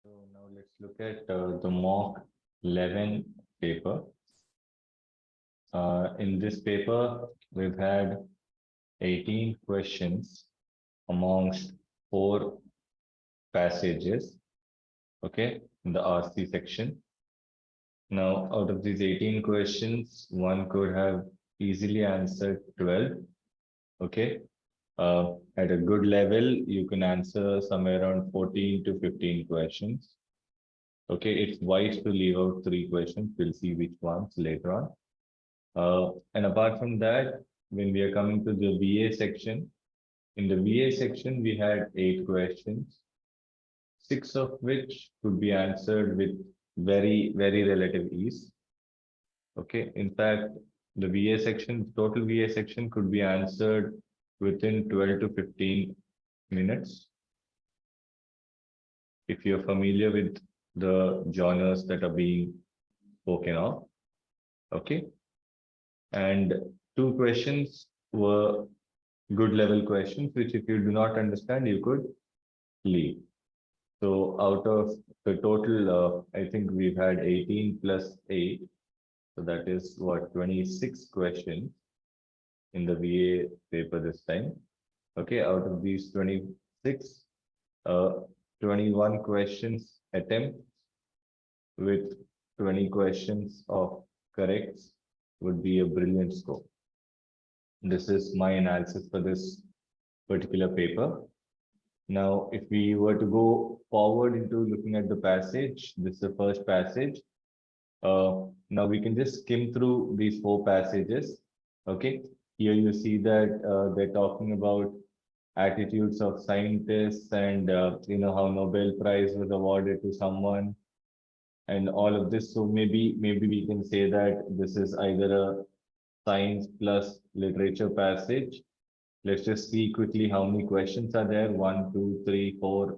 So now let's look at the mock 11 paper. In this paper, we've had 18 questions amongst 4 passages, okay, in the RC section. Now, out of these 18 questions, one could have easily answered 12, okay. At a good level, you can answer somewhere around 14 to 15 questions. Okay, it's wise to leave out 3 questions. We'll see which ones later on. And apart from that, when we are coming to the VA section, in the VA section, we had 8 questions, 6 of which could be answered with very, very relative ease. Okay, in fact, the VA section, total VA section could be answered within 12 to 15 minutes. If you're familiar with the genres that are being spoken of, okay. And 2 questions were good level questions, which if you do not understand, you could leave. So out of the total, I think we've had 18 plus 8. So that is what, 26 questions in the VA paper this time. Okay, out of these 26, 21 questions attempt with 20 questions of corrects would be a brilliant score. This is my analysis for this particular paper. Now, if we were to go forward into looking at the passage, this is the first passage. Now we can just skim through these 4 passages. Okay, here you see that they're talking about attitudes of scientists and how Nobel Prize was awarded to someone and all of this. So maybe we can say that this is either a science plus literature passage. Let's just see quickly how many questions are there. 1, 2, 3, 4,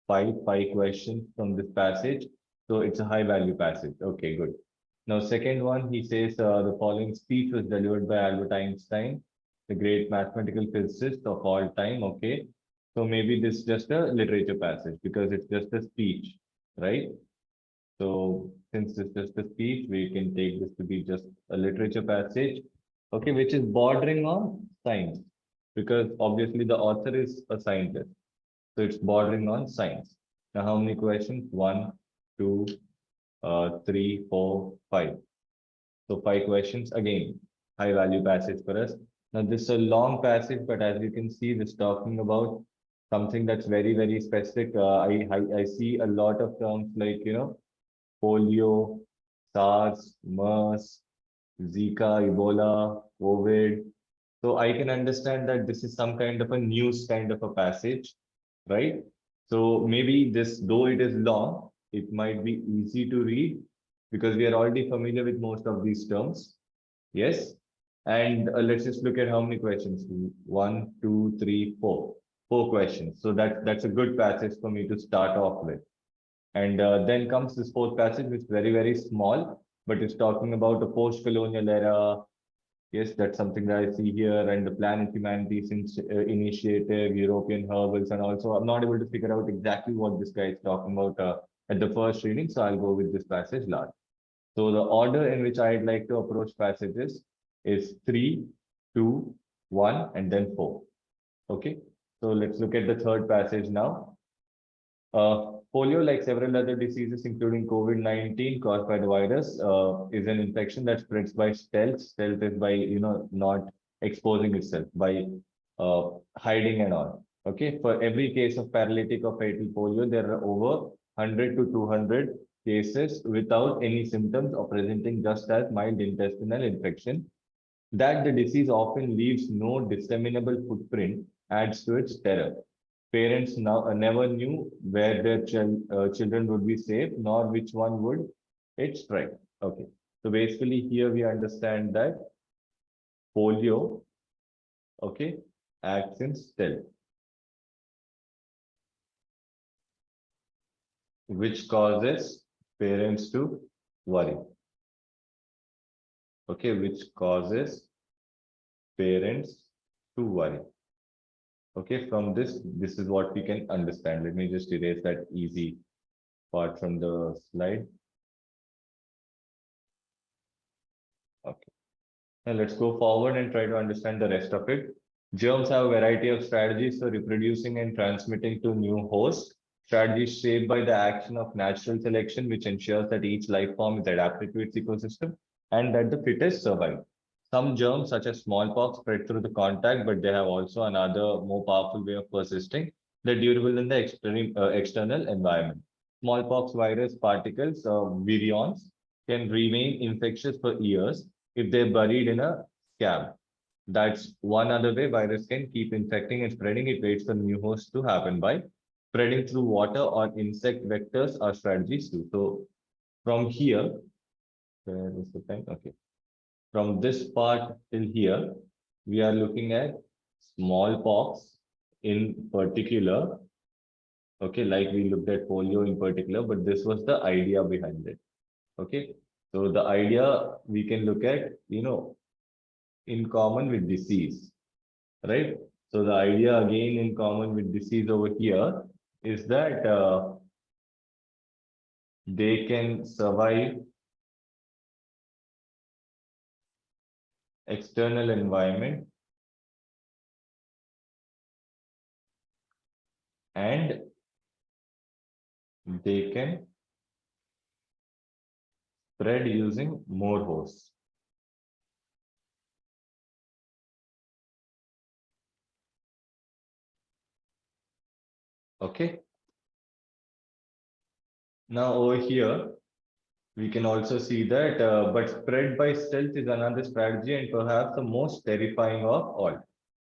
5 questions from this passage. So it's a high value passage. Okay, good. Now, second one, he says the following speech was delivered by Albert Einstein, the great mathematical physicist of all time. Okay. So maybe this is just a literature passage because it's just a speech, right? So since it's just a speech, we can take this to be just a literature passage, okay, which is bordering on science because obviously the author is a scientist. So it's bordering on science. Now, how many questions? 1, 2, 3, 4, 5. So 5 questions. Again, high value passage for us. Now, this is a long passage, but as you can see, this talking about something that's very, very specific. I see a lot of terms like, polio, SARS, MERS, Zika, Ebola, COVID. So I can understand that this is some kind of a news kind of a passage, right? So maybe this, though it is long, it might be easy to read because we are already familiar with most of these terms. Yes. And let's just look at how many questions. 1, 2, 3, 4. 4 questions. So that's a good passage for me to start off with. And then comes this 4th passage, which is very, very small, but it's talking about the post-colonial era. Yes, that's something that I see here, and the Planet Humanities Initiative, European Herbals, and also I'm not able to figure out exactly what this guy is talking about at the first reading, so I'll go with this passage last. So the order in which I'd like to approach passages is 3, 2, 1, and then 4. Okay, so let's look at the 3rd passage now. Polio, like several other diseases, including COVID-19 caused by the virus, is an infection that spreads by stealth. Stealth is by, not exposing itself, by hiding and all. Okay, for every case of paralytic or fatal polio, there are over 100 to 200 cases without any symptoms or presenting just as mild intestinal infection. That the disease often leaves no disseminable footprint adds to its terror. Parents now never knew where their children would be safe, nor which one would it strike. Okay, so basically here we understand that polio, okay, acts in stealth, which causes parents to worry. Okay, which causes parents to worry. Okay, from this is what we can understand. Let me just erase that easy apart from the slide. Okay. Now let's go forward and try to understand the rest of it. Germs have a variety of strategies for reproducing and transmitting to new hosts. Strategies shaped by the action of natural selection, which ensures that each life form is adapted to its ecosystem and that the fittest survive. Some germs, such as smallpox, spread through the contact, but they have also another more powerful way of persisting. They're durable in the external environment. Smallpox virus particles, virions, can remain infectious for years if they're buried in a scab. That's one other way virus can keep infecting and spreading. It waits for new hosts to happen by spreading through water or insect vectors are strategies too. So from here, where is the pen? Okay. From this part till here, we are looking at smallpox in particular. Okay, like we looked at polio in particular, but this was the idea behind it. Okay, so the idea we can look at, in common with disease, right? So the idea again in common with disease over here is that they can survive external environment and they can spread using more hosts. Okay. Now over here, we can also see that, but spread by stealth is another strategy and perhaps the most terrifying of all.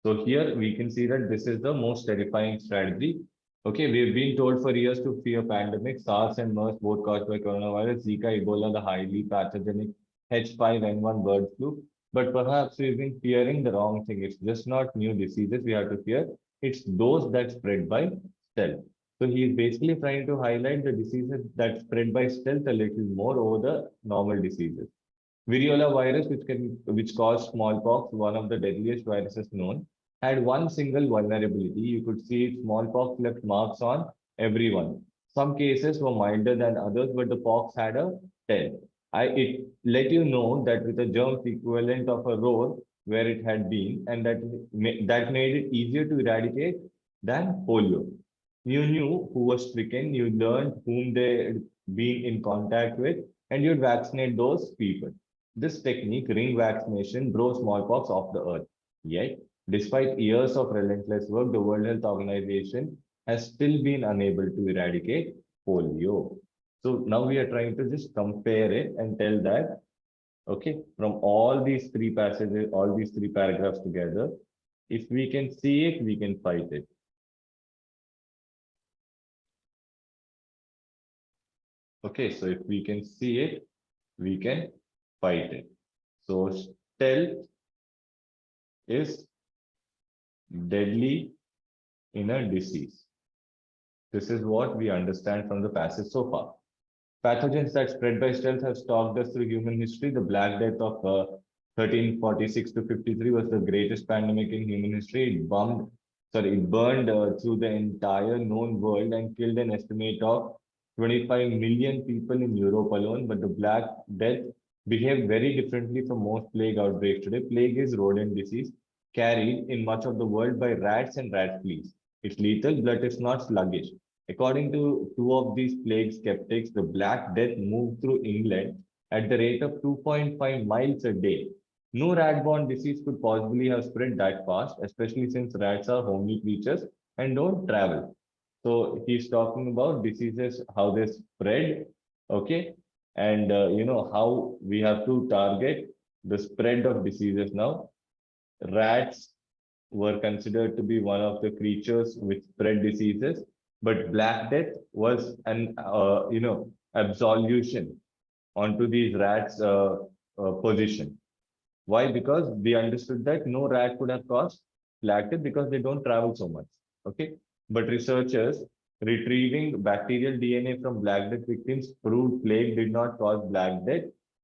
So here we can see that this is the most terrifying strategy. Okay, we've been told for years to fear pandemics, SARS and MERS, both caused by coronavirus, Zika, Ebola, the highly pathogenic H5N1 bird flu. But perhaps we've been fearing the wrong thing. It's just not new diseases we have to fear. It's those that spread by stealth. So he's basically trying to highlight the diseases that spread by stealth a little more over the normal diseases. Variola virus, which caused smallpox, one of the deadliest viruses known, had one single vulnerability. You could see smallpox left marks on everyone. Some cases were milder than others, but the pox had a tail. It let you know that with a germ's equivalent of a road where it had been, and that made it easier to eradicate than polio. You knew who was stricken, you learned whom they had been in contact with, and you'd vaccinate those people. This technique, ring vaccination, drove smallpox off the earth. Yet, despite years of relentless work, the World Health Organization has still been unable to eradicate polio. So now we are trying to just compare it and tell that, okay, from all these three passages, all these three paragraphs together, if we can see it, we can fight it. Okay, so if we can see it, we can fight it. So stealth is deadly in a disease. This is what we understand from the passage so far. Pathogens that spread by stealth have stalked us through human history. The Black Death of 1346 to 53 was the greatest pandemic in human history. It burned through the entire known world and killed an estimate of 25 million people in Europe alone. But the Black Death behaved very differently from most plague outbreaks today. Plague is rodent disease carried in much of the world by rats and rat fleas. It's lethal, but it's not sluggish. According to two of these plague skeptics, the Black Death moved through England at the rate of 2.5 miles a day. No rat-borne disease could possibly have spread that fast, especially since rats are homely creatures and don't travel. So he's talking about diseases, how they spread, okay, and how we have to target the spread of diseases now. Rats were considered to be one of the creatures which spread diseases, but Black Death was an absolution onto these rats' position. Why? Because they understood that no rat could have caused Black Death because they don't travel so much. Okay, but researchers retrieving bacterial DNA from Black Death victims proved plague did not cause Black Death,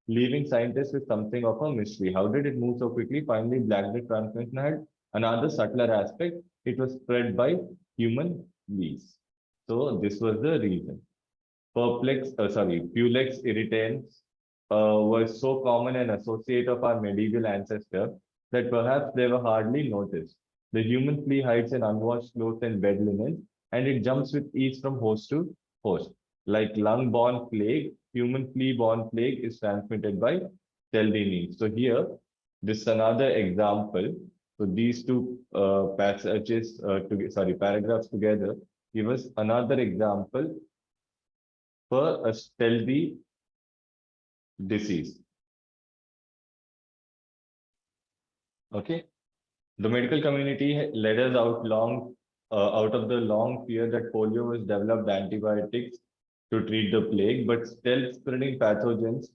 leaving scientists with something of a mystery. How did it move so quickly? Finally, Black Death transmission had another subtler aspect. It was spread by human beings. So this was the reason. Pulex irritans was so common an associate of our medieval ancestor that perhaps they were hardly noticed. The human flea hides in unwashed clothes and bed linen, and it jumps with ease from host to host. Like lung-borne plague, human flea-borne plague is transmitted by stealthy means. So here, this is another example. So these two paragraphs together give us another example for a stealthy disease. Okay. The medical community led us out of the long fear that polio was developed antibiotics to treat the plague, but stealth spreading pathogens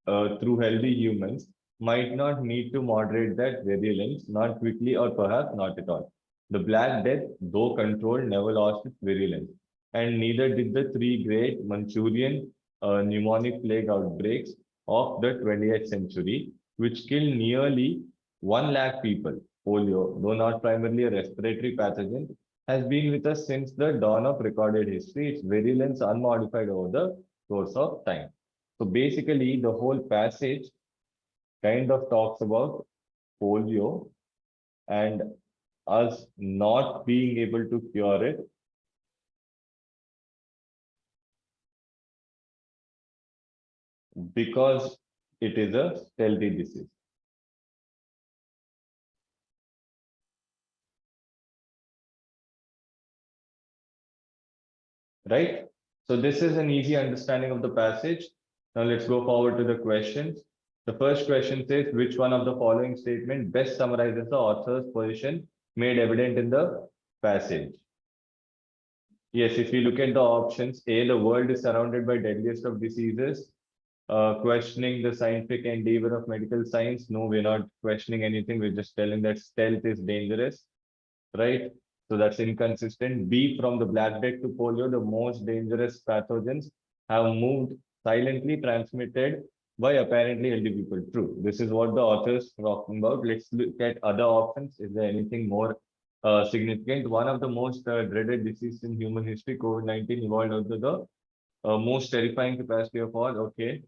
through healthy humans might not need to moderate that virulence, not quickly or perhaps not at all. The Black Death, though controlled, never lost its virulence, and neither did the three great Manchurian pneumonic plague outbreaks of the 20th century, which killed nearly 1 lakh people. Polio, though not primarily a respiratory pathogen, has been with us since the dawn of recorded history, its virulence unmodified over the course of time. So basically, the whole passage kind of talks about polio and us not being able to cure it because it is a stealthy disease. Right? So this is an easy understanding of the passage. Now let's go forward to the questions. The first question says, which one of the following statement best summarizes the author's position made evident in the passage? Yes, if you look at the options, A, the world is surrounded by deadliest of diseases. Questioning the scientific endeavor of medical science. No, we're not questioning anything. We're just telling that stealth is dangerous, right? So that's inconsistent. B, from the Black Death to polio, the most dangerous pathogens have moved silently transmitted by apparently healthy people. True. This is what the author is talking about. Let's look at other options. Is there anything more significant? One of the most dreaded diseases in human history, COVID-19, evolved out of the most terrifying capacity of all. Okay.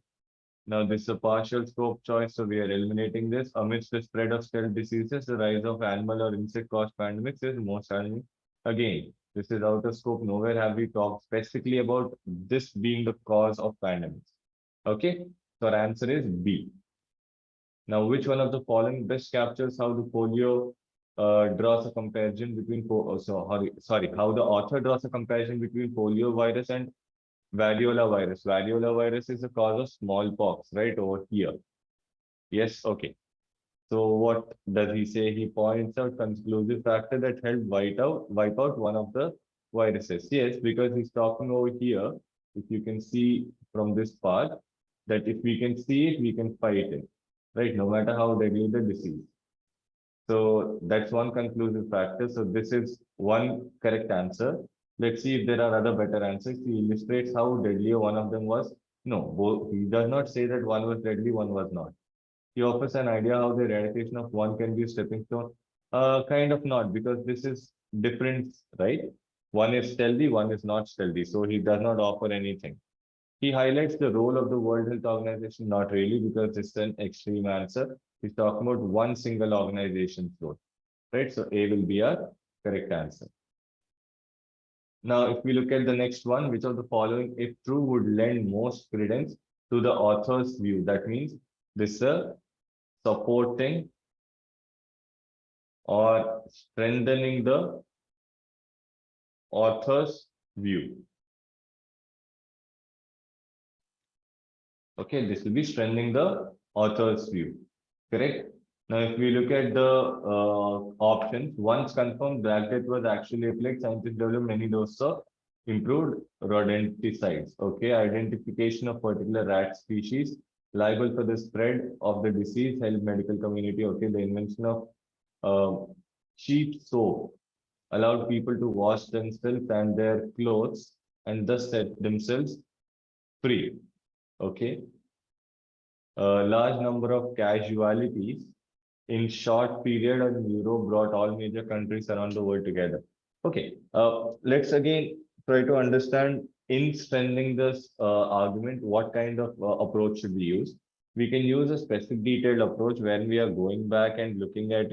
Now, this is a partial scope choice, so we are eliminating this. Amidst the spread of stealth diseases, the rise of animal or insect-caused pandemics is most challenging. Again, this is out of scope. Nowhere have we talked specifically about this being the cause of pandemics. Okay, so our answer is B. Now, which one of the following best captures how the polio draws a comparison between, how the author draws a comparison between polio virus and variola virus. Variola virus is the cause of smallpox, right over here. Yes, okay. So what does he say? He points out conclusive factor that helped wipe out one of the viruses. Yes, because he's talking over here. If you can see from this part, that if we can see it, we can fight it, right? No matter how deadly the disease. So that's one conclusive factor. So this is one correct answer. Let's see if there are other better answers. He illustrates how deadly one of them was. No, he does not say that one was deadly, one was not. He offers an idea how the eradication of one can be a stepping stone. Kind of not, because this is different, right? One is stealthy, one is not stealthy. So he does not offer anything. He highlights the role of the World Health Organization, not really, because it's an extreme answer. He's talking about one single organization's role, right? So A will be our correct answer. Now, if we look at the next one, which of the following, if true, would lend most credence to the author's view? That means this is supporting or strengthening the author's view. Okay, this will be strengthening the author's view, correct? Now, if we look at the options, once confirmed, Black Death was actually a plague, scientists developed many doses of improved rodenticides. Okay, identification of particular rat species liable for the spread of the disease, helped medical community. Okay, the invention of cheap soap allowed people to wash themselves and their clothes and thus set themselves free. Okay, a large number of casualties in short period in Europe brought all major countries around the world together. Okay, let's again try to understand in strengthening this argument, what kind of approach should we use? We can use a specific detailed approach when we are going back and looking at,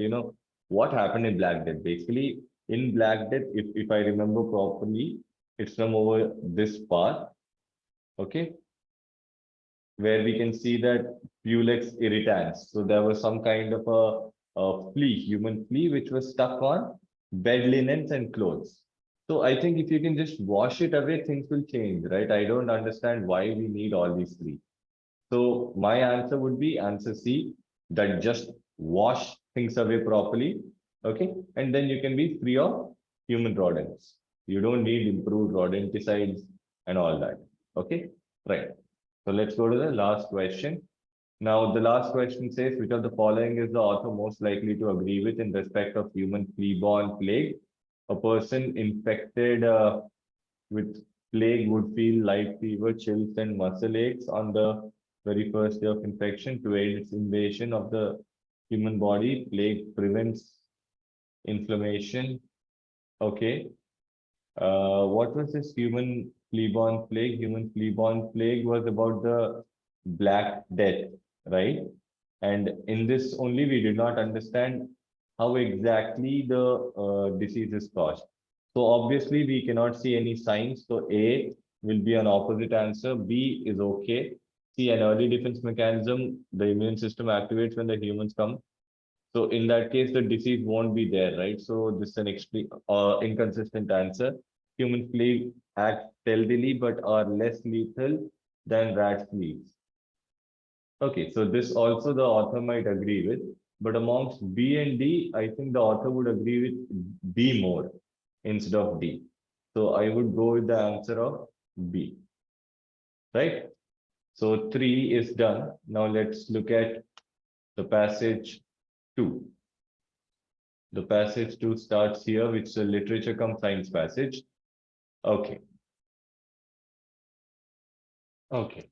what happened in Black Death. Basically, in Black Death, if I remember properly, it's from over this path, okay, where we can see that Pulex irritans. So there was some kind of a flea, human flea, which was stuck on bed linens and clothes. So I think if you can just wash it away, things will change, right? I don't understand why we need all these three. So my answer would be answer C, that just wash things away properly, okay? And then you can be free of human rodents. You don't need improved rodenticides and all that, okay? Right. So let's go to the last question. Now, the last question says, which of the following is the author most likely to agree with in respect of human flea-borne plague? A person infected with plague would feel light fever, chills, and muscle aches on the very first day of infection to aid its invasion of the human body. Plague prevents inflammation. Okay. What was this human flea-borne plague? Human flea-borne plague was about the Black Death, right? And in this only, we did not understand how exactly the disease is caused. So obviously, we cannot see any signs. So A will be an opposite answer. B is okay. C, an early defense mechanism. The immune system activates when the humans come. So in that case, the disease won't be there, right? So this is an inconsistent answer. Human flea act stealthily but are less lethal than rat fleas. Okay, so this also the author might agree with, but amongst B and D, I think the author would agree with B more instead of D. So I would go with the answer of B, right? So 3 is done. Now let's look at the passage 2. The passage 2 starts here, which is a literature come science passage. Okay. Okay.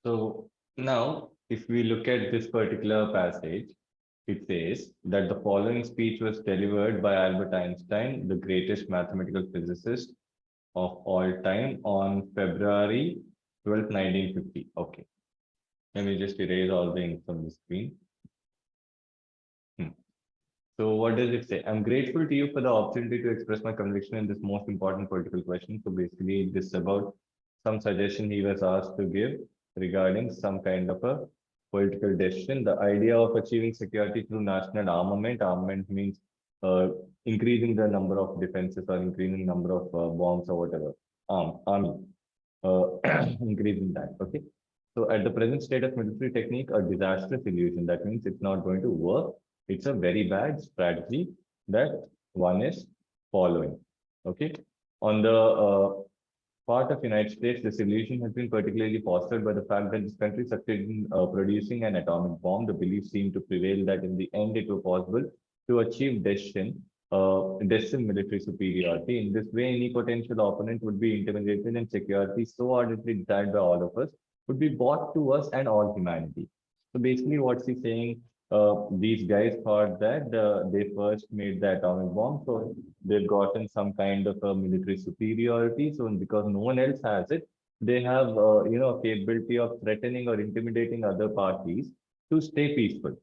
So now, if we look at this particular passage, it says that the following speech was delivered by Albert Einstein, the greatest mathematical physicist of all time, on February 12th, 1950. Okay. Let me just erase all the ink from the screen. So what does it say? I'm grateful to you for the opportunity to express my conviction in this most important political question. So basically, this is about some suggestion he was asked to give regarding some kind of a political decision. The idea of achieving security through national armament. Armament means increasing the number of defenses or increasing number of bombs or whatever. Army. Increasing that. Okay. So at the present state of military technique, a disastrous illusion. That means it's not going to work. It's a very bad strategy that one is following. Okay. On the part of United States, the solution has been particularly fostered by the fact that this country succeeded in producing an atomic bomb. The belief seemed to prevail that in the end it was possible to achieve destined military superiority. In this way, any potential opponent would be intimidated and security so ardently desired by all of us would be brought to us and all humanity. So basically what's he saying? These guys thought that they first made the atomic bomb, so they've gotten some kind of a military superiority. So because no one else has it, they have a capability of threatening or intimidating other parties to stay peaceful.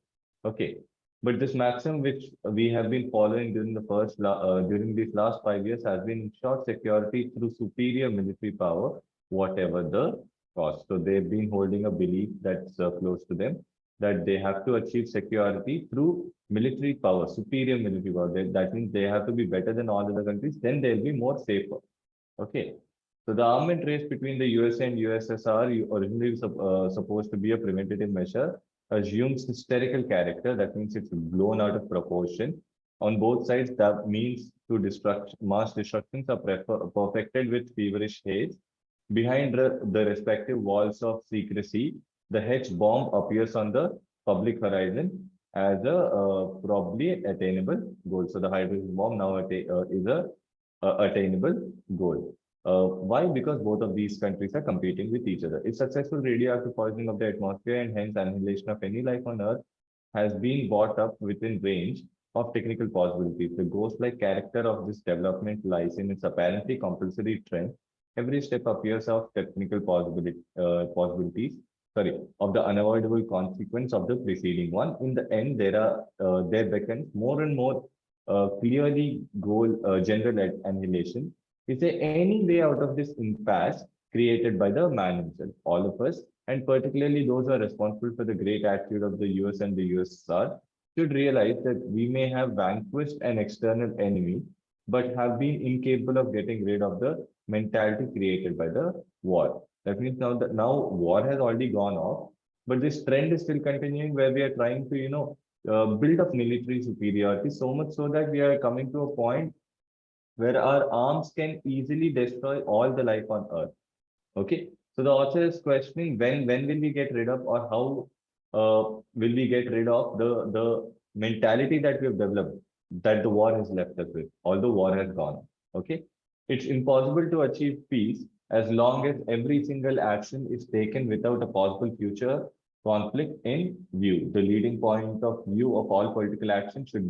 Okay, but this maxim which we have been following during these last 5 years has been ensured security through superior military power, whatever the cost. So they've been holding a belief that's close to them that they have to achieve security through military power, superior military power. That means they have to be better than all other countries, then they'll be more safer. Okay. So the armament race between the USA and USSR, originally supposed to be a preventative measure, assumes hysterical character. That means it's blown out of proportion. On both sides, that means to mass destructions are perfected with feverish haste. Behind the respective walls of secrecy, the H bomb appears on the public horizon as a probably attainable goal. So the hydrogen bomb now is a attainable goal. Why? Because both of these countries are competing with each other. If successful radioactive poisoning of the atmosphere and hence annihilation of any life on Earth has been brought up within range of technical possibilities, the ghost-like character of this development lies in its apparently compulsory trend every step appears of technical possibilities, sorry, of the unavoidable consequence of the preceding one. In the end, there beckons more and more clearly general annihilation. Is there any way out of this impasse created by the man himself? All of us, and particularly those who are responsible for the great attitude of the US and the USSR, should realize that we may have vanquished an external enemy, but have been incapable of getting rid of the mentality created by the war. That means now war has already gone off, but this trend is still continuing where we are trying to, build up military superiority so much so that we are coming to a point where our arms can easily destroy all the life on Earth. Okay, so the author is questioning when will we get rid of, or how will we get rid of the mentality that we have developed, that the war has left us with, although war has gone. Okay, it's impossible to achieve peace as long as every single action is taken without a possible future conflict in view. The leading point of view of all political action should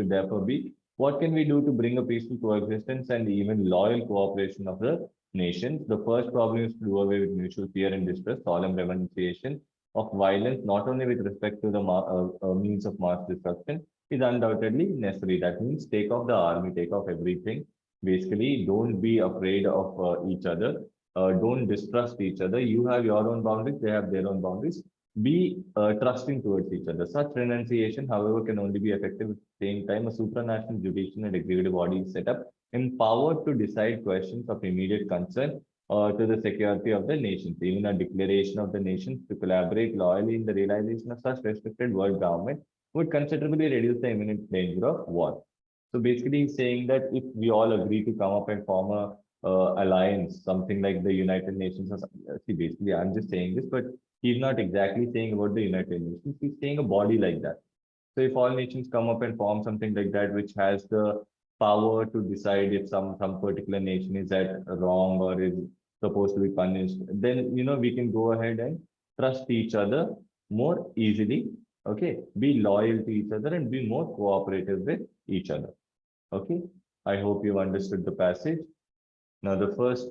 therefore be what can we do to bring a peaceful coexistence and even loyal cooperation of the nations. The first problem is to do away with mutual fear and distrust, solemn renunciation of violence, not only with respect to the means of mass destruction, is undoubtedly necessary. That means take off the army, take off everything. Basically, don't be afraid of each other. Don't distrust each other. You have your own boundaries, they have their own boundaries. Be trusting towards each other. Such renunciation, however, can only be effective at the same time a supranational judicial and executive body is set up, empowered to decide questions of immediate concern to the security of the nations. Even a declaration of the nations to collaborate loyally in the realization of such restricted world government would considerably reduce the imminent danger of war. So basically, he's saying that if we all agree to come up and form a alliance, something like the United Nations, or see, basically, I'm just saying this, but he's not exactly saying about the United Nations. He's saying a body like that. So if all nations come up and form something like that, which has the power to decide if some particular nation is at wrong or is supposed to be punished, then we can go ahead and trust each other more easily. Okay, be loyal to each other and be more cooperative with each other. Okay, I hope you understood the passage. Now, the first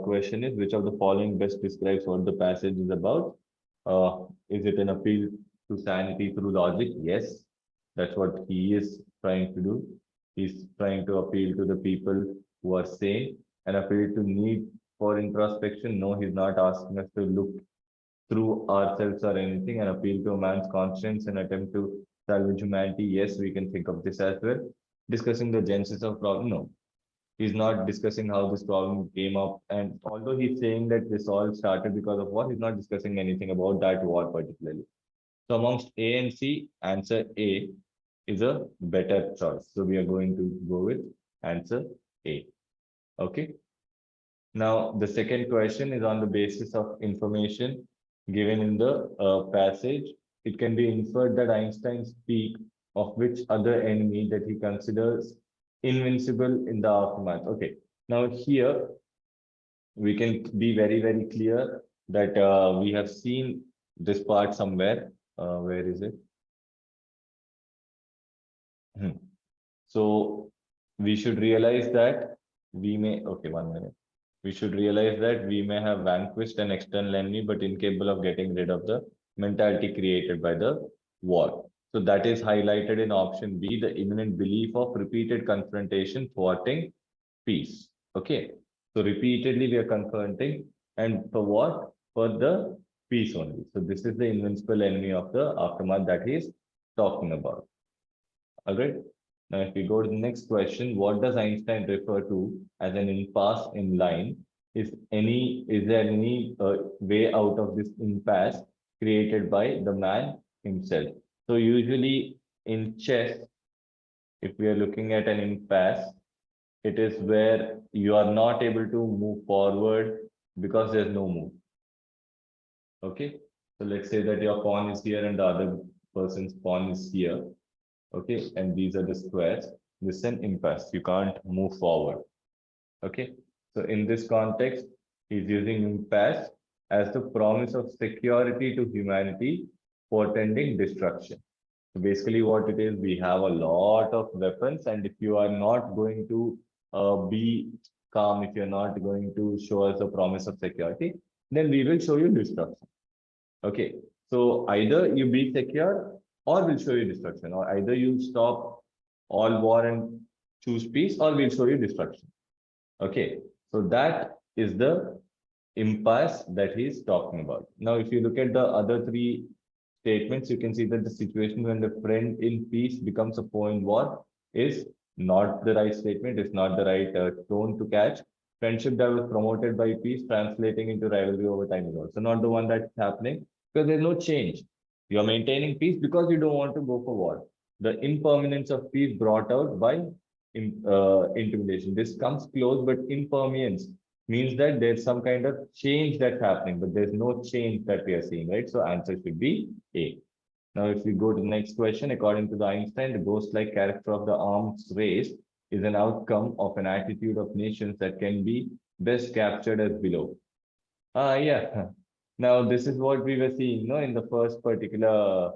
question is, which of the following best describes what the passage is about? Is it an appeal to sanity through logic? Yes, that's what he is trying to do. He's trying to appeal to the people who are sane and appeal to need for introspection. No, he's not asking us to look through ourselves or anything and appeal to a man's conscience and attempt to salvage humanity. Yes, we can think of this as well. Discussing the genesis of problem. No, he's not discussing how this problem came up. And although he's saying that this all started because of war, he's not discussing anything about that war particularly. So amongst A and C, answer A is a better choice. So we are going to go with answer A. Okay. Now, the second question is on the basis of information given in the passage. It can be inferred that Einstein speaks of which other enemy that he considers invincible in the aftermath. Okay. Now here we can be very, very clear that we have seen this part somewhere. Where is it? So we should realize that we may, okay, 1 minute. We should realize that we may have vanquished an external enemy, but incapable of getting rid of the mentality created by the war. So that is highlighted in option B, the imminent belief of repeated confrontation thwarting peace. Okay. So repeatedly we are confronting, and for what? For the peace only. So this is the invincible enemy of the aftermath that he is talking about. All right. Now, if we go to the next question, what does Einstein refer to as an impasse in line? Is there any way out of this impasse created by the man himself? So usually in chess, if we are looking at an impasse, it is where you are not able to move forward because there's no move. Okay. So let's say that your pawn is here and the other person's pawn is here. Okay, and these are the squares. This is an impasse. You can't move forward. Okay, so in this context, he's using impasse as the promise of security to humanity, portending destruction. So basically, what it is, we have a lot of weapons, and if you are not going to be calm, if you're not going to show us a promise of security, then we will show you destruction. Okay. So either you be secure or we'll show you destruction, or either you stop all war and choose peace, or we'll show you destruction. Okay. So that is the impasse that he's talking about. Now, if you look at the other three statements, you can see that the situation when the friend in peace becomes a foe in war is not the right statement, it's not the right tone to catch. Friendship that was promoted by peace translating into rivalry over time is also not the one that's happening, because there's no change. You're maintaining peace because you don't want to go for war. The impermanence of peace brought out by intimidation. This comes close, but impermanence means that there's some kind of change that's happening, but there's no change that we are seeing, right? So answer should be A. Now, if we go to the next question, according to the Einstein, the ghost-like character of the arms race is an outcome of an attitude of nations that can be best captured as below. Yeah. Now, this is what we were seeing, no, in the first particular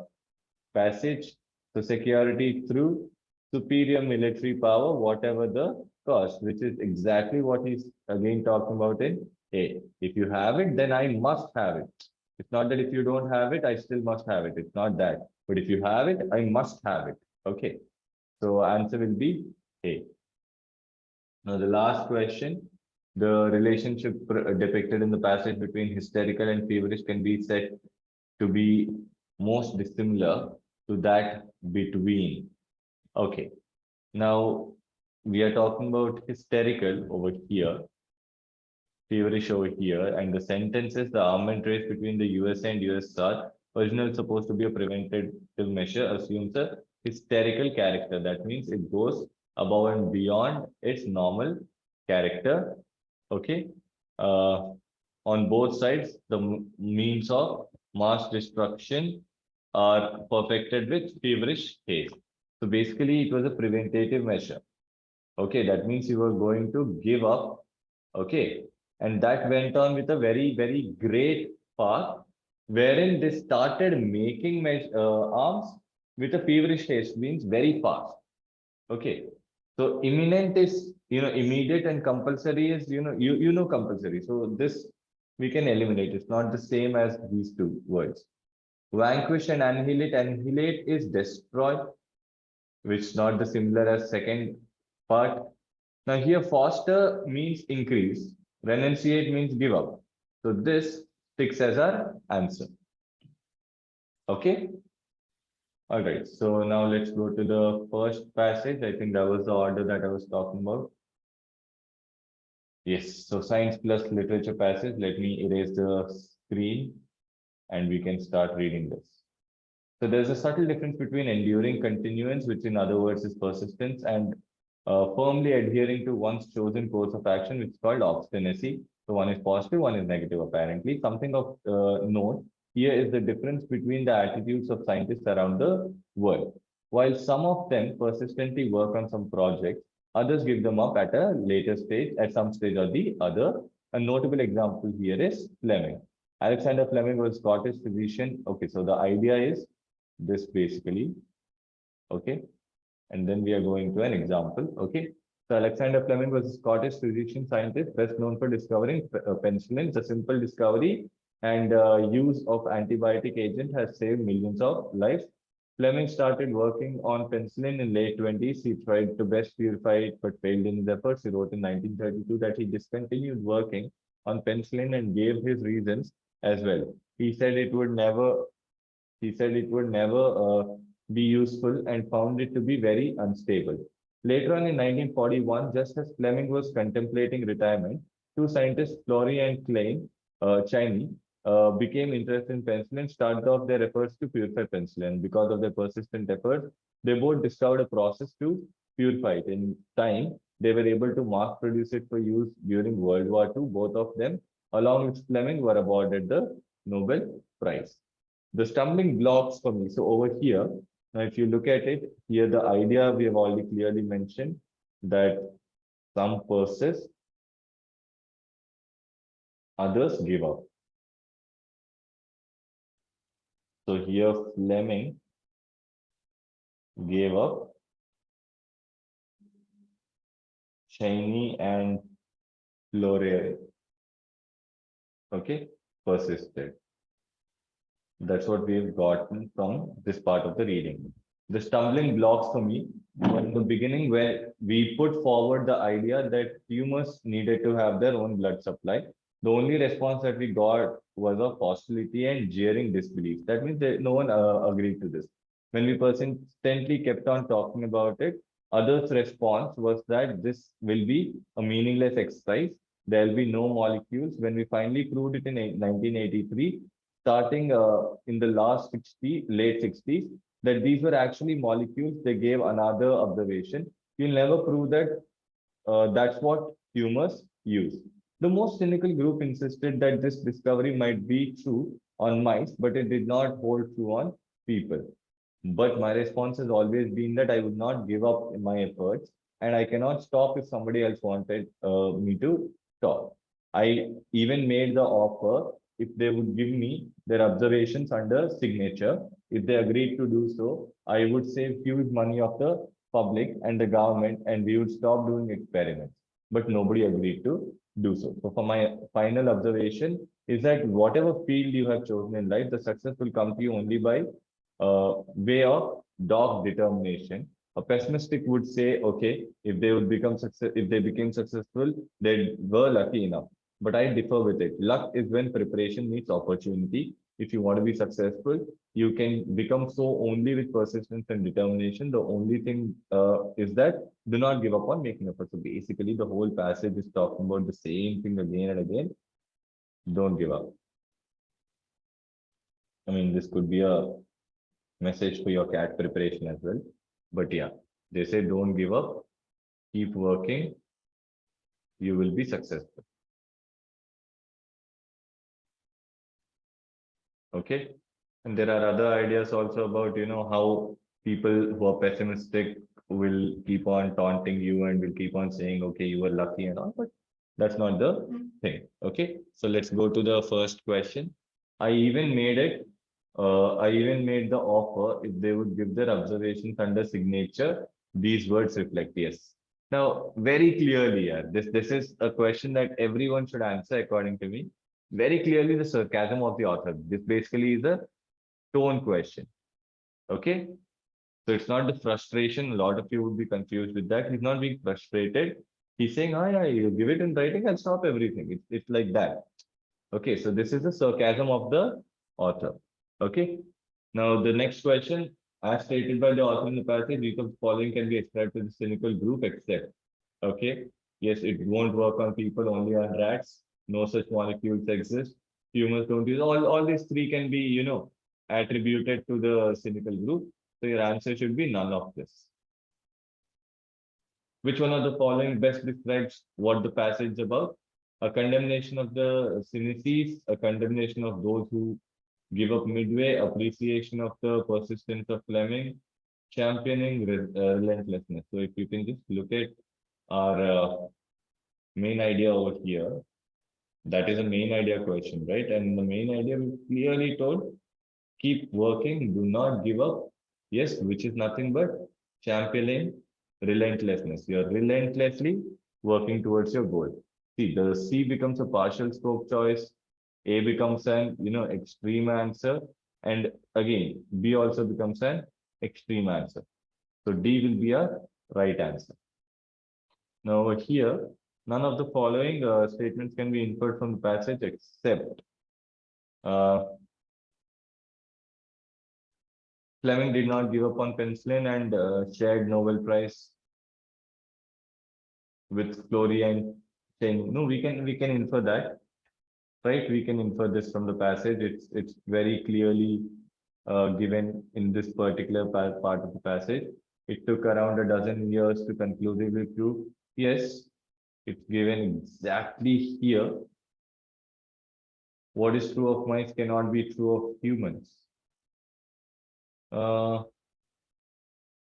passage. So security through superior military power, whatever the cost, which is exactly what he's again talking about in A. If you have it, then I must have it. It's not that if you don't have it, I still must have it. It's not that. But if you have it, I must have it. Okay. So answer will be A. Now the last question, the relationship depicted in the passage between hysterical and feverish can be said to be most dissimilar to that between. Okay. Now we are talking about hysterical over here, feverish over here, and the sentences, the armament race between the USA and USSR, original supposed to be a preventative measure, assumes a hysterical character. That means it goes above and beyond its normal character. Okay. On both sides, the means of mass destruction are perfected with feverish haste. So basically, it was a preventative measure. Okay, that means you were going to give up. Okay, and that went on with a very, very great path, wherein they started making arms with a feverish haste, means very fast. Okay, so imminent is immediate, and compulsory is you know compulsory. So this we can eliminate. It's not the same as these two words. Vanquish and annihilate. Annihilate is destroy, which is not the similar as second part. Now here foster means increase, renunciate means give up. So this sticks as our answer. Okay. All right. So now let's go to the first passage. I think that was the order that I was talking about. Yes. So science plus literature passage. Let me erase the screen and we can start reading this. So there's a subtle difference between enduring continuance, which in other words is persistence, and firmly adhering to one's chosen course of action, which is called obstinacy. So one is positive, one is negative, apparently. Something of note here is the difference between the attitudes of scientists around the world. While some of them persistently work on some projects, others give them up at a later stage, at some stage or the other. A notable example here is Fleming. Alexander Fleming was Scottish physician. Okay, so the idea is this basically. Okay, and then we are going to an example. Okay, so Alexander Fleming was a Scottish physician scientist, best known for discovering penicillin. The simple discovery and use of antibiotic agent has saved millions of lives. Fleming started working on penicillin in late 20s. He tried to best purify it, but failed in his efforts. He wrote in 1932 that he discontinued working on penicillin and gave his reasons as well. He said it would never be useful and found it to be very unstable. Later on in 1941, just as Fleming was contemplating retirement, two scientists, Florey and Cheney, became interested in penicillin, started off their efforts to purify penicillin. Because of their persistent efforts, they both discovered a process to purify it. In time, they were able to mass produce it for use during World War II. Both of them, along with Fleming, were awarded the Nobel Prize. The stumbling blocks for me. So over here, now if you look at it, here the idea we have already clearly mentioned that some persist, others give up. So here Fleming gave up. Cheney and Floreal. Okay, persisted. That's what we've gotten from this part of the reading. The stumbling blocks for me were in the beginning, where we put forward the idea that humans needed to have their own blood supply. The only response that we got was of hostility and jeering disbelief. That means that no one agreed to this. When we persistently kept on talking about it, others' response was that this will be a meaningless exercise. There will be no molecules. When we finally proved it in 1983, starting in the late 60s, that these were actually molecules. They gave another observation. You'll never prove that that's what humors use. The most cynical group insisted that this discovery might be true on mice, but it did not hold true on people. But my response has always been that I would not give up in my efforts, and I cannot stop if somebody else wanted me to stop. I even made the offer if they would give me their observations under signature. If they agreed to do so, I would save huge money of the public and the government, and we would stop doing experiments. But nobody agreed to do so. So, for my final observation, is that whatever field you have chosen in life, the success will come to you only by way of dog determination. A pessimistic would say, okay, if they would become success, if they became successful, they were lucky enough. But I differ with it. Luck is when preparation meets opportunity. If you want to be successful, you can become so only with persistence and determination. The only thing is that do not give up on making effort. So basically, the whole passage is talking about the same thing again and again. Don't give up. I mean, this could be a message for your CAT preparation as well. But yeah, they say don't give up, keep working, you will be successful. Okay. And there are other ideas also about, how people who are pessimistic will keep on taunting you and will keep on saying, okay, you were lucky and all, but that's not the thing. Okay. So let's go to the first question. I even made it. I even made the offer if they would give their observations under signature. These words reflect yes. Now, very clearly, yeah, this is a question that everyone should answer according to me. Very clearly, the sarcasm of the author. This basically is a tone question. Okay. So it's not the frustration. A lot of you would be confused with that. He's not being frustrated. He's saying, oh, yeah, you give it in writing, I'll stop everything. It's like that. Okay. So this is the sarcasm of the author. Okay. Now, the next question, as stated by the author in the passage, each of the following can be ascribed to the cynical group except. Okay. Yes, it won't work on people, only on rats. No such molecules exist. Humans don't use all these three can be, attributed to the cynical group. So your answer should be none of this. Which one of the following best describes what the passage is about? A condemnation of the cynices, a condemnation of those who give up midway, appreciation of the persistence of Fleming, championing relentlessness. So if you can just look at our main idea over here, that is a main idea question, right? And the main idea we clearly told, keep working, do not give up. Yes, which is nothing but championing relentlessness. You're relentlessly working towards your goal. See, the C becomes a partial scope choice. A becomes an, extreme answer. And again, B also becomes an extreme answer. So D will be a right answer. Now over here, none of the following statements can be inferred from the passage except uh, Fleming did not give up on penicillin and shared Nobel Prize with Flory and saying, no, we can infer that, right? We can infer this from the passage. It's very clearly given in this particular part of the passage. It took around a dozen years to conclusively prove. Yes, it's given exactly here. What is true of mice cannot be true of humans. Uh,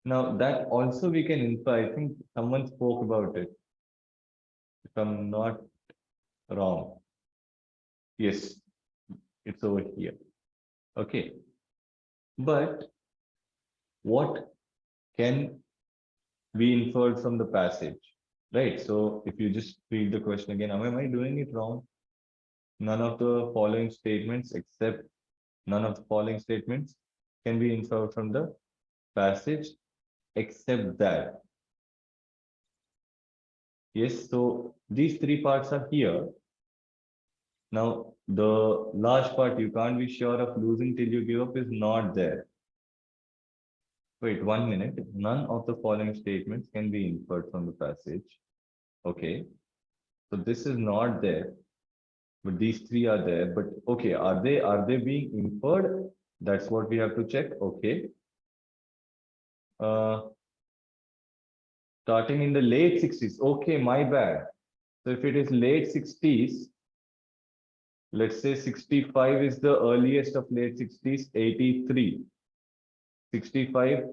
Now that also we can infer. I think someone spoke about it, if I'm not wrong. Yes, it's over here. Okay. But what can be inferred from the passage, right? So if you just read the question again, am I doing it wrong? None of the following statements except none of the following statements can be inferred from the passage except that. Yes, so these three parts are here. Now, the large part you can't be sure of losing till you give up is not there. Wait, 1 minute. None of the following statements can be inferred from the passage. Okay, so this is not there, but these three are there. But okay, are they being inferred? That's what we have to check. Okay. Uh, Starting in the late 60s. Okay, my bad. So if it is late 60s, let's say 65 is the earliest of late 60s, 83, 65,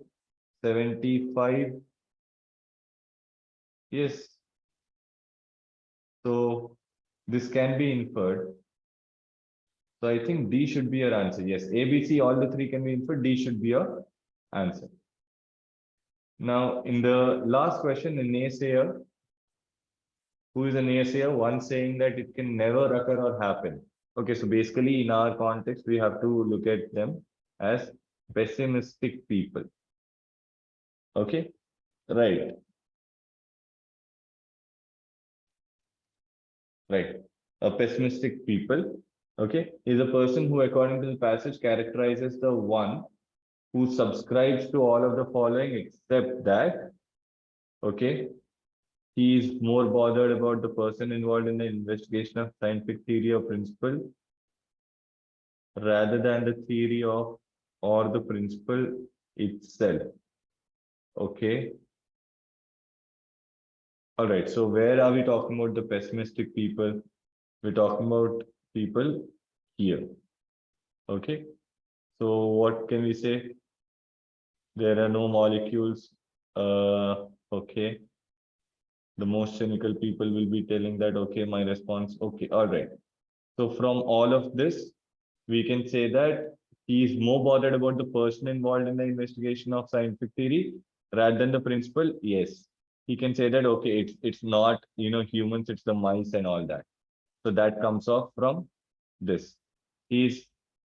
75. Yes. So this can be inferred. So I think D should be your answer. Yes, A, B, C, all the three can be inferred. D should be your answer. Now, in the last question, the naysayer, who is a naysayer? One saying that it can never occur or happen. Okay, so basically in our context, we have to look at them as pessimistic people. Okay, right, right. A pessimistic people, okay, is a person who, according to the passage, characterizes the one who subscribes to all of the following except that, okay, he is more bothered about the person involved in the investigation of scientific theory or principle rather than the theory of or the principle itself. Okay. All right. So where are we talking about the pessimistic people? We're talking about people here. Okay. So what can we say? There are no molecules. Okay. The most cynical people will be telling that, okay, my response, okay, all right. So from all of this, we can say that he is more bothered about the person involved in the investigation of scientific theory rather than the principle. Yes, he can say that, okay, it's not, humans, it's the mice and all that. So that comes off from this. He's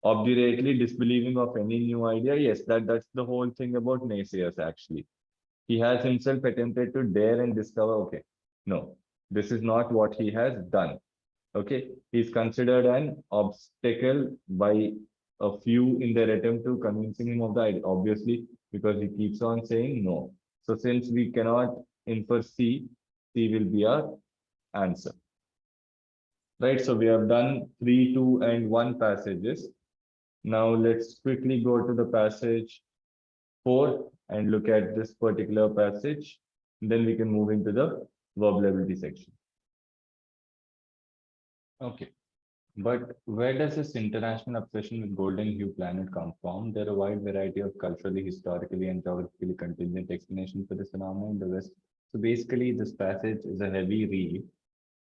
obdurately disbelieving of any new idea. Yes, that's the whole thing about naysayers actually. He has himself attempted to dare and discover, okay, no, this is not what he has done. Okay, he's considered an obstacle by a few in their attempt to convincing him of the idea, obviously, because he keeps on saying no. So since we cannot infer C, C will be our answer. Right, so we have done 3, 2, and 1 passages. Now let's quickly go to the passage 4 and look at this particular passage. Then we can move into the verbal ability section. Okay. But where does this international obsession with golden hue planet come from? There are a wide variety of culturally, historically, and geographically contingent explanations for this phenomenon in the West. So basically, this passage is a heavy read,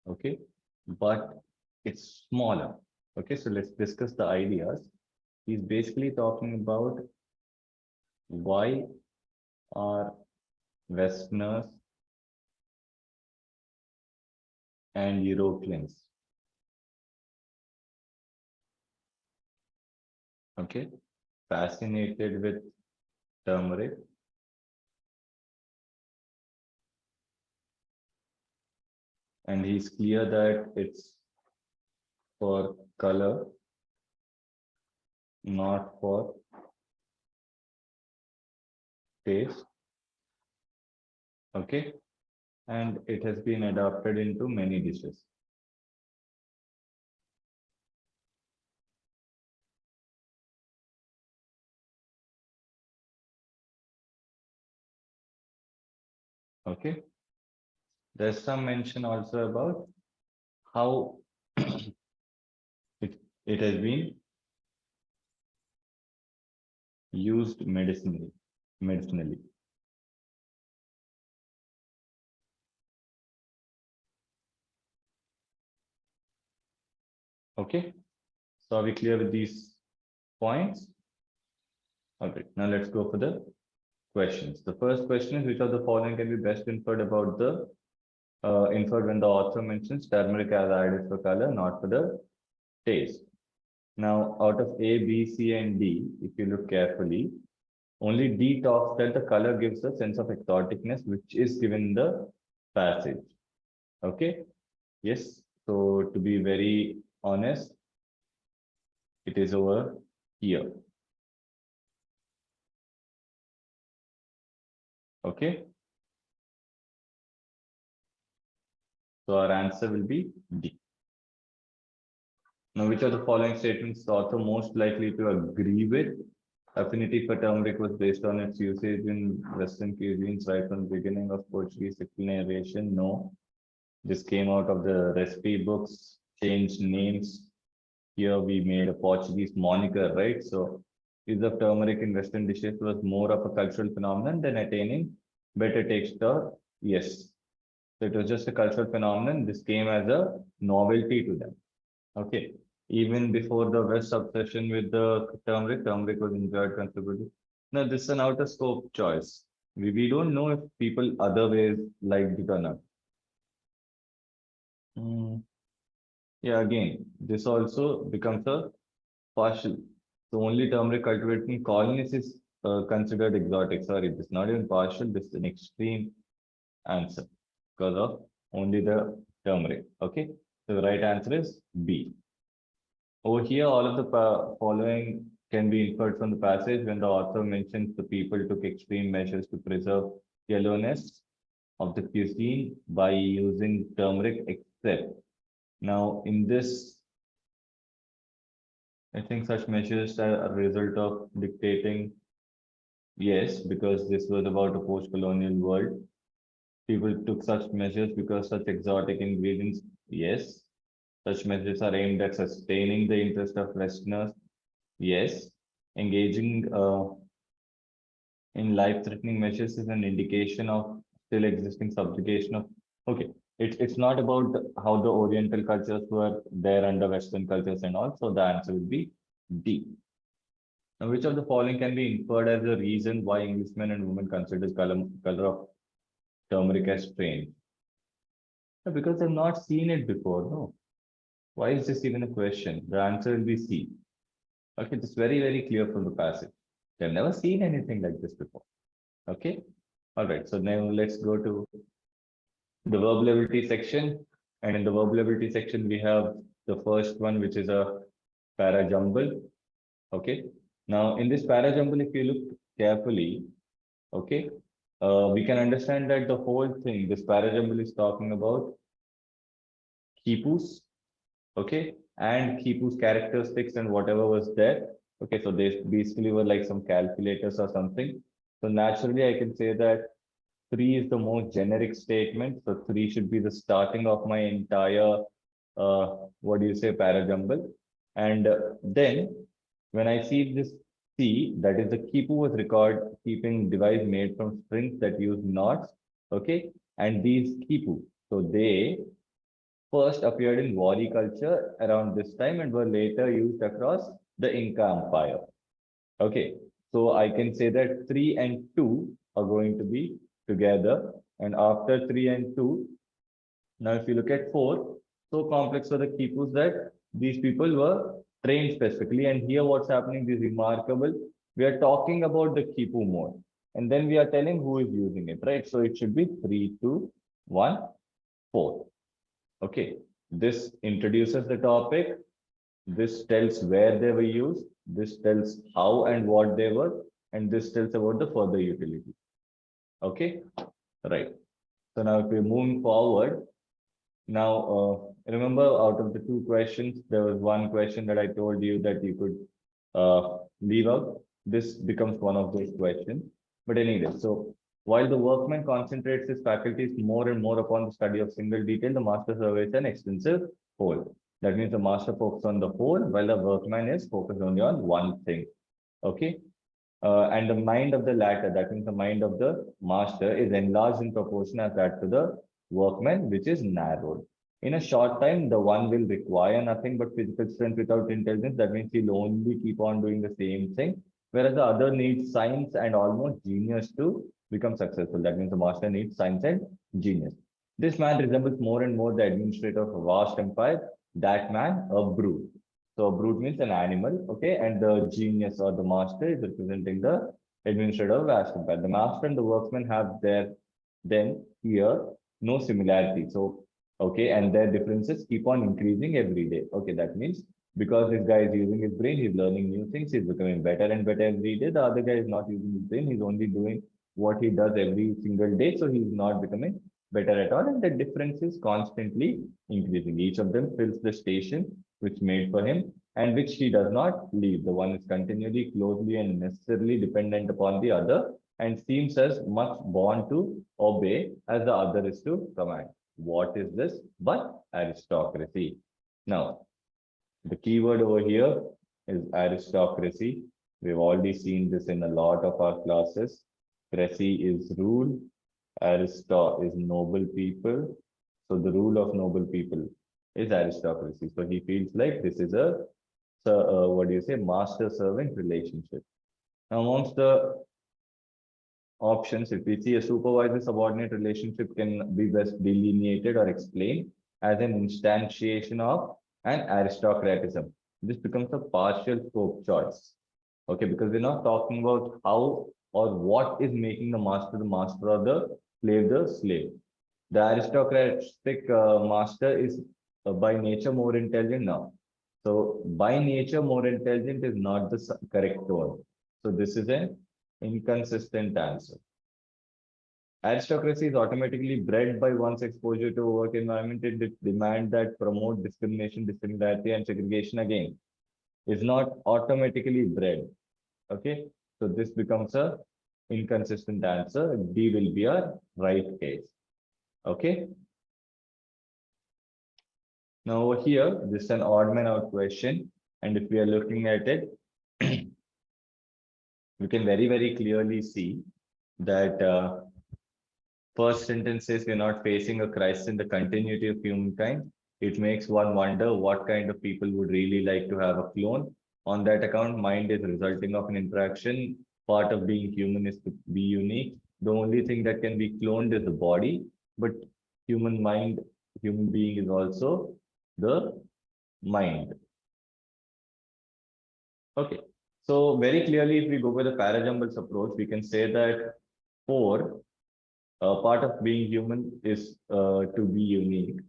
okay, but it's smaller. Okay, so let's discuss the ideas. He's basically talking about why are Westerners and Europeans, okay, fascinated with turmeric, and he's clear that it's for color, not for taste. Okay, and it has been adapted into many dishes. Okay, there's some mention also about how it has been used medicinally. Okay, so are we clear with these points? Okay, now let's go for the questions. The first question is, which of the following can be best inferred about the inferred when the author mentions turmeric as added for color, not for the taste. Now, out of A, B, C, and D, if you look carefully, only D talks that the color gives a sense of exoticness, which is given in the passage. Okay. Yes. So to be very honest, it is over here. Okay. So our answer will be D. Now, which of the following statements the author most likely to agree with? Affinity for turmeric was based on its usage in Western cuisines right from the beginning of Portuguese declaration. No. This came out of the recipe books, changed names. Here we made a Portuguese moniker, right? So use of turmeric in Western dishes was more of a cultural phenomenon than attaining better texture. Yes. So it was just a cultural phenomenon. This came as a novelty to them. Okay. Even before the West obsession with the turmeric was enjoyed considerably. Now, this is an out of scope choice. We don't know if people other ways liked it or not. Yeah, again, this also becomes a partial. So only turmeric cultivated in colonies is considered exotic. Sorry, this is not even partial. This is an extreme answer because of only the turmeric. Okay, so the right answer is B. Over here, all of the following can be inferred from the passage when the author mentions the people took extreme measures to preserve yellowness of the cuisine by using turmeric, except now in this, I think such measures are a result of dictating. Yes, because this was about a post-colonial world. People took such measures because such exotic ingredients. Yes, such measures are aimed at sustaining the interest of Westerners. Yes, engaging in life-threatening measures is an indication of still existing subjugation of. Okay, it's not about how the Oriental cultures were there under Western cultures and all. So the answer would be D. Now, which of the following can be inferred as a reason why Englishmen and women consider color of turmeric as strange? Because they've not seen it before. No. Why is this even a question? The answer will be C. Okay, it's very, very clear from the passage. They've never seen anything like this before. Okay. All right. So now let's go to the verbal ability section. And in the verbal ability section, we have the first one, which is a para jumble. Okay. Now, in this para jumble, if you look carefully, okay, we can understand that the whole thing, this para jumble is talking about Khipus, okay, and Khipu's characteristics and whatever was there. Okay, so they basically were like some calculators or something. So naturally, I can say that 3 is the most generic statement. So 3 should be the starting of my entire, what do you say, parajumble. And then when I see this C, that is the Kipu was record keeping device made from strings that use knots. Okay, and these Kipu, so they first appeared in Wari culture around this time and were later used across the Inca Empire. Okay, so I can say that 3 and 2 are going to be together. And after 3 and 2, now if you look at 4, so complex were the Kipus that these people were trained specifically. And here what's happening is remarkable. We are talking about the Kipu mode. And then we are telling who is using it, right? So it should be 3, 2, 1, 4. Okay, this introduces the topic. This tells where they were used. This tells how and what they were. And this tells about the further utility. Okay, right. So now if we're moving forward, now remember out of the 2 questions, there was one question that I told you that you could leave out. This becomes one of those questions. But anyway, so while the workman concentrates his faculties more and more upon the study of single detail, the master surveys an extensive whole. That means the master focuses on the whole, while the workman is focused only on one thing. Okay. And the mind of the latter, that means the mind of the master, is enlarged in proportion as that to the workman, which is narrowed. In a short time, the one will require nothing but physical strength without intelligence. That means he'll only keep on doing the same thing, whereas the other needs science and almost genius to become successful. That means the master needs science and genius. This man resembles more and more the administrator of a vast empire. That man, a brute. So a brute means an animal, okay, and the genius or the master is representing the administrator of vast empire. The master and the workman have their then here no similarity. So okay, and their differences keep on increasing every day. Okay, that means because this guy is using his brain, he's learning new things, he's becoming better and better every day. The other guy is not using his brain, he's only doing what he does every single day, so he's not becoming better at all, and the difference is constantly increasing. Each of them fills the station which made for him and which he does not leave. The one is continually, closely, and necessarily dependent upon the other and seems as much born to obey as the other is to command. What is this but aristocracy? Now, the keyword over here is aristocracy. We've already seen this in a lot of our classes. Cracy is rule, aristo is noble people. So the rule of noble people is aristocracy. So he feels like this is a, what do you say, master-servant relationship. Now, amongst the options, if we see a supervisor-subordinate relationship can be best delineated or explained as an instantiation of an aristocratism. This becomes a partial scope choice. Okay, because we're not talking about how or what is making the master or the slave. The aristocratic master is by nature more intelligent now. So by nature more intelligent is not the correct word. So this is an inconsistent answer. Aristocracy is automatically bred by one's exposure to work environment. It demand that promote discrimination, dissimilarity, and segregation again. Is not automatically bred. Okay, so this becomes a inconsistent answer. D will be a right case. Okay. Now over here, this is an odd man out question, and if we are looking at it, we can very clearly see that first sentence says we're not facing a crisis in the continuity of humankind. It makes one wonder what kind of people would really like to have a clone. On that account, mind is resulting of an interaction. Part of being human is to be unique. The only thing that can be cloned is the body, but human mind, human being is also the mind. Okay, so very clearly, if we go with the parajumbles approach, we can say that 4, part of being human is to be unique.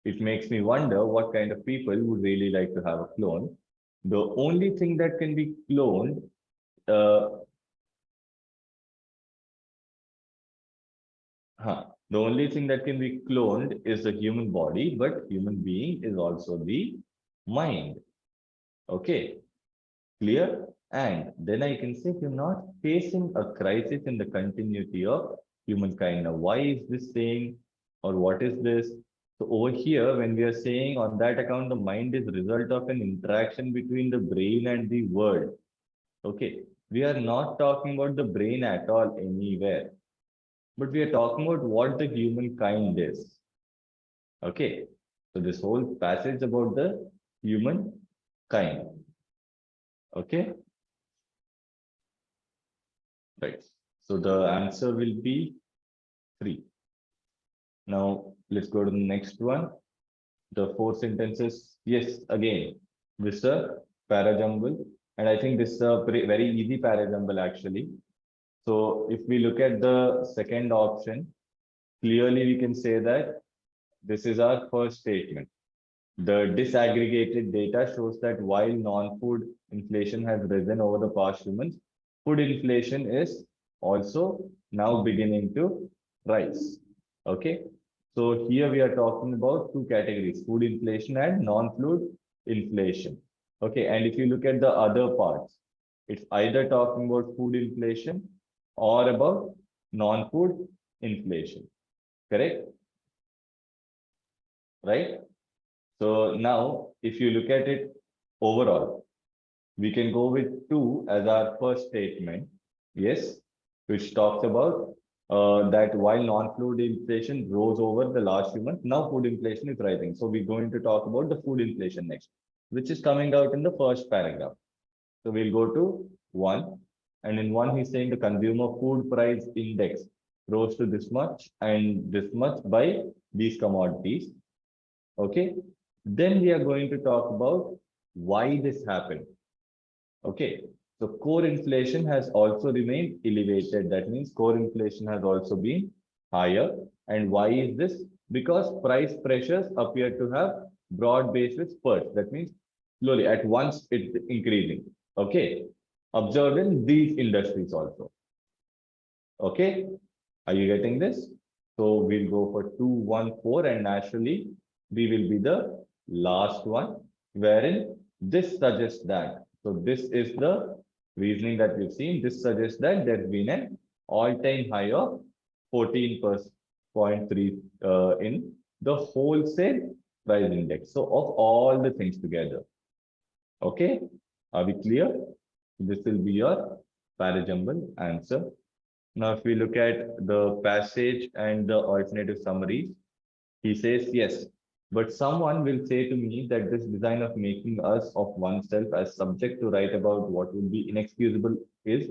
It makes me wonder what kind of people would really like to have a clone. The only thing that can be cloned the only thing that can be cloned is the human body, but human being is also the mind. Okay, clear? And then I can say you're not facing a crisis in the continuity of humankind. Now, why is this saying, or what is this? So over here, when we are saying on that account, the mind is result of an interaction between the brain and the world. Okay, we are not talking about the brain at all anywhere, but we are talking about what the humankind is. Okay, so this whole passage about the human kind. Okay, right. So the answer will be 3. Now let's go to the next one. The 4 sentences. Yes, again, this is a parajumble, and I think this is a very easy parajumble actually. So if we look at the second option, clearly we can say that this is our first statement. The disaggregated data shows that while non-food inflation has risen over the past few months, food inflation is also now beginning to rise. Okay. So here we are talking about 2 categories, food inflation and non-food inflation. Okay. And if you look at the other parts, it's either talking about food inflation or about non-food inflation. Correct? Right? So now, if you look at it overall, we can go with 2 as our first statement. Yes, which talks about that while non-food inflation rose over the last few months, now food inflation is rising. So we're going to talk about the food inflation next, which is coming out in the first paragraph. So we'll go to 1. And in 1, he's saying the consumer food price index rose to this much and this much by these commodities. Okay. Then we are going to talk about why this happened. Okay. So core inflation has also remained elevated. That means core inflation has also been higher. And why is this? Because price pressures appear to have broad-based with spurts. That means slowly at once it's increasing. Okay. Observed in these industries also. Okay. Are you getting this? So we'll go for 214 and naturally we will be the last one wherein this suggests that. So this is the reasoning that we've seen. This suggests that there's been an all-time high of 14.3 in the wholesale price index. So of all the things together. Okay. Are we clear? This will be your parajumble answer. Now, if we look at the passage and the alternative summaries, he says, yes, but someone will say to me that this design of making us of oneself as subject to write about what would be inexcusable is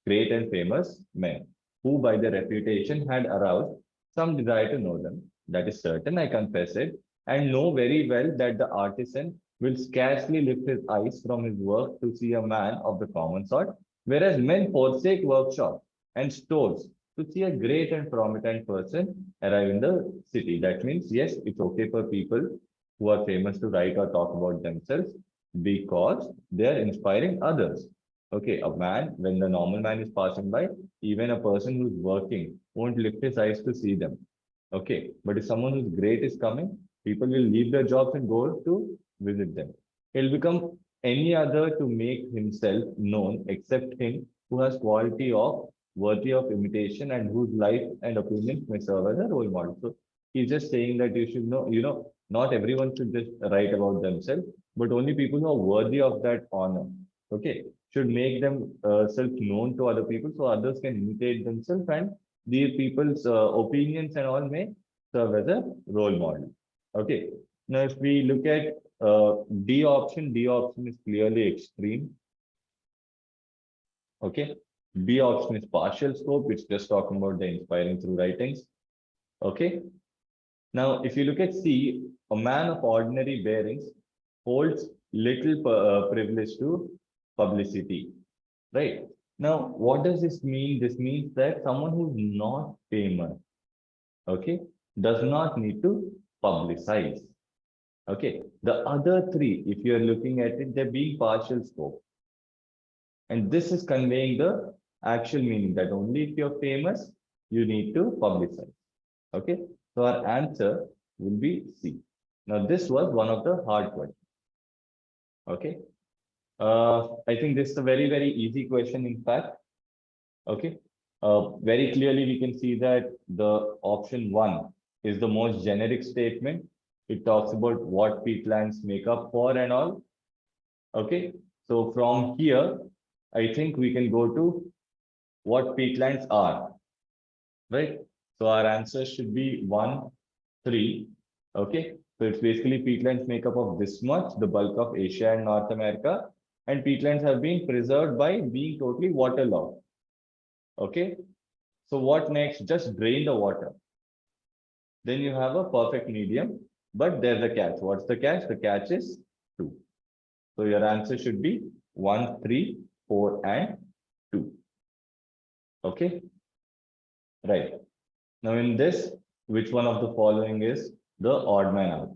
great and famous men, who by their reputation had aroused some desire to know them. That is certain, I confess it, and know very well that the artisan will scarcely lift his eyes from his work to see a man of the common sort, whereas men forsake workshops and stores to see a great and prominent person arrive in the city. That means, yes, it's okay for people who are famous to write or talk about themselves because they are inspiring others. Okay, a man, when the normal man is passing by, even a person who's working won't lift his eyes to see them. Okay, but if someone who's great is coming, people will leave their jobs and go to visit them. He'll become any other to make himself known except him who has quality of worthy of imitation and whose life and opinions may serve as a role model. So he's just saying that you should know, not everyone should just write about themselves, but only people who are worthy of that honor. Okay, should make themselves known to other people so others can imitate themselves and these people's opinions and all may serve as a role model. Okay. Now, if we look at D option is clearly extreme. Okay. B option is partial scope. It's just talking about the inspiring through writings. Okay. Now, if you look at C, a man of ordinary bearings holds little privilege to publicity, right? Now, what does this mean? This means that someone who's not famous, okay, does not need to publicize. Okay, the other three, if you're looking at it, they're being partial scope. And this is conveying the actual meaning that only if you're famous, you need to publicize. Okay, so our answer will be C. Now, this was one of the hard questions. Okay, I think this is a very, very easy question, in fact. Okay, very clearly we can see that the option 1 is the most generic statement. It talks about what peatlands make up for and all. Okay, so from here, I think we can go to what peatlands are, right? So our answer should be 1, 3. Okay, so it's basically peatlands make up of this much, the bulk of Asia and North America, and peatlands have been preserved by being totally waterlogged. Okay, so what next? Just drain the water. Then you have a perfect medium, but there's a catch. What's the catch? The catch is 2. So your answer should be 1, 3, 4, and 2. Okay, right. Now in this, which one of the following is the odd man out?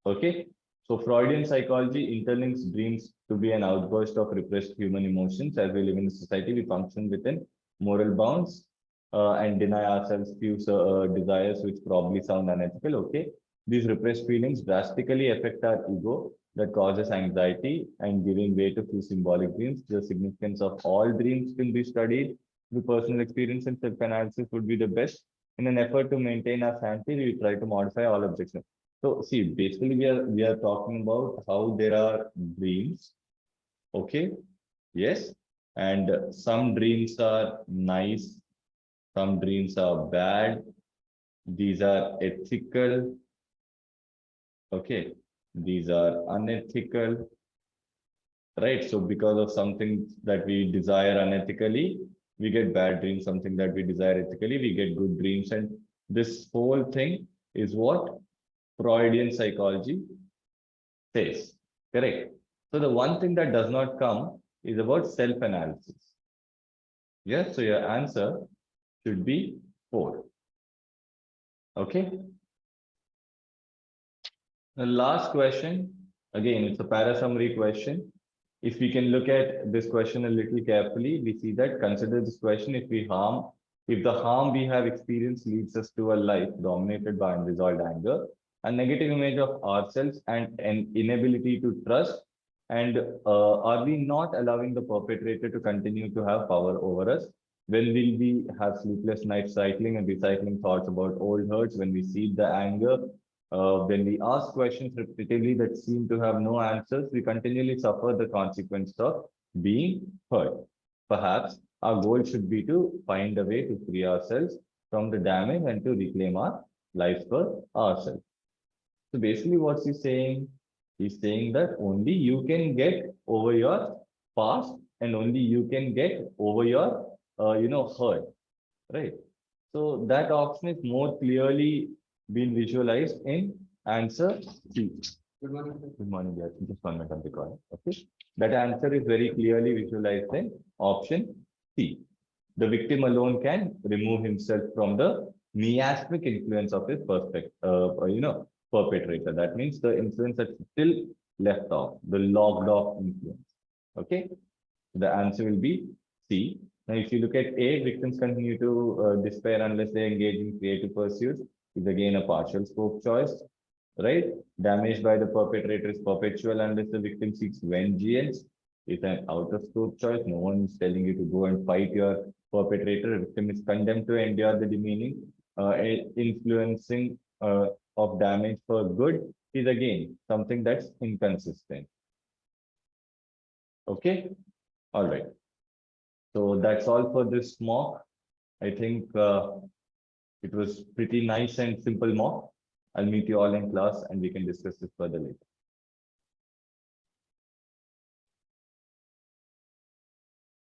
Okay, so Freudian psychology interlinks dreams to be an outburst of repressed human emotions. As we live in a society, we function within moral bounds and deny ourselves few desires which probably sound unethical. Okay, these repressed feelings drastically affect our ego that causes anxiety and giving way to few symbolic dreams. The significance of all dreams will be studied. The personal experience and self-analysis would be the best. In an effort to maintain our sanity, we try to modify all objections. So see, basically we are talking about how there are dreams. Okay. Yes. And some dreams are nice, some dreams are bad. These are ethical. Okay. These are unethical. Right. So because of something that we desire unethically, we get bad dreams. Something that we desire ethically, we get good dreams. And This whole thing is what Freudian psychology says. Correct. So the one thing that does not come is about self-analysis. Yes, so your answer should be 4. Okay. The last question, again, it's a para summary question. If we can look at this question a little carefully, we see that consider this question if the harm we have experienced leads us to a life dominated by unresolved anger, a negative image of ourselves and an inability to trust, and are we not allowing the perpetrator to continue to have power over us? When will we have sleepless nights cycling and recycling thoughts about old hurts when we see the anger? When we ask questions repetitively that seem to have no answers, we continually suffer the consequence of being hurt. Perhaps our goal should be to find a way to free ourselves from the damage and to reclaim our lives for ourselves. So basically, what's he saying? He's saying that only you can get over your past and only you can get over your, hurt, right? So that option is more clearly been visualized in answer C. Good morning, guys. Just 1 minute on the call. Okay. That answer is very clearly visualized in option C. The victim alone can remove himself from the miasmic influence of his perpetrator. That means the influence that's still left off, the logged off influence. Okay. The answer will be C. Now, if you look at A, victims continue to despair unless they engage in creative pursuits, is again a partial scope choice, right? Damage by the perpetrator is perpetual unless the victim seeks vengeance. It's an out of scope choice. No one is telling you to go and fight your perpetrator. The victim is condemned to endure the demeaning, influencing of damage for good is again something that's inconsistent. Okay, all right. So that's all for this mock. I think it was pretty nice and simple mock. I'll meet you all in class and we can discuss this further later.